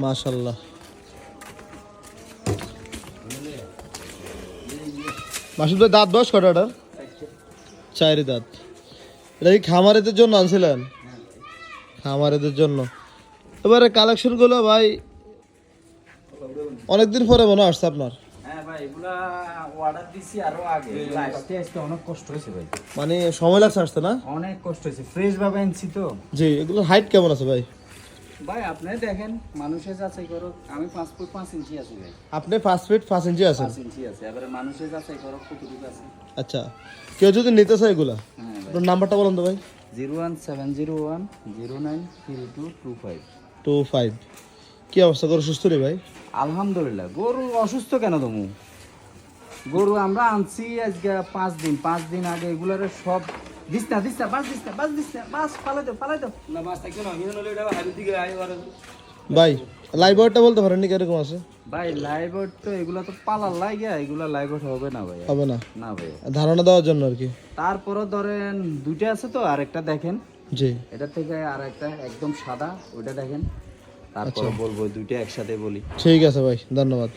মাশাআল্লাহ। মাসুদ ভাই দাঁত বয়স কটা এটার? 4 দাঁত। এটা কি খামারেদের জন্য আনছিলেন? খামারেদের জন্য। এবারে কালেকশন গুলো ভাই অনেকদিন পরে মনে আসছে আপনার। হ্যাঁ ভাই, এগুলা অর্ডার দিছি আরো আগে, আসতে আসতে অনেক কষ্ট হয়েছে ভাই, মানে সময় লাগছে আসতে না? অনেক কষ্ট হয়েছে, ফ্রেশ ভাবে আনছি তো। জি, এগুলোর হাইট কেমন আছে ভাই? ভাই আপনি দেখেন, মানুষের যাচাই করো, আমি 5 ফুট 5 ইঞ্চি আছি ভাই। আপনি 5 ফিট 5 ইঞ্চি আছেন? 5 ইঞ্চি আছে, এবারে মানুষের যাচাই করো কতটুকু আছে। আচ্ছা, কেউ যদি নিতে চায় এগুলা, হ্যাঁ ভাই, আপনার নাম্বারটা বলুন তো ভাই। 01701093225। 25। কি অবস্থা, গরু সুস্থ রে ভাই? আলহামদুলিল্লাহ। গরু অসুস্থ কেন তুমি? গরু আমরা আনছি আজকে 5 দিন আগে, এগুলার সব ফালাই দাও। ভাই লাইভ ওয়েটটা বলতে পারেন নি কিরকম আছে? ভাই লাইভ তো এগুলা তো পালার লাগে, এগুলা লাইভ হবে না ভাই, হবে না? না ভাই। ধারণা দেওয়ার জন্য আর কি। তারপরও ধরেন দুইটা আছে তো, আরেকটা দেখেন, জি এটা থেকে আর একটা একদম সাদা, ওইটা দেখেন, তারপর বলবো দুইটা একসাথে বলি। ঠিক আছে ভাই, ধন্যবাদ।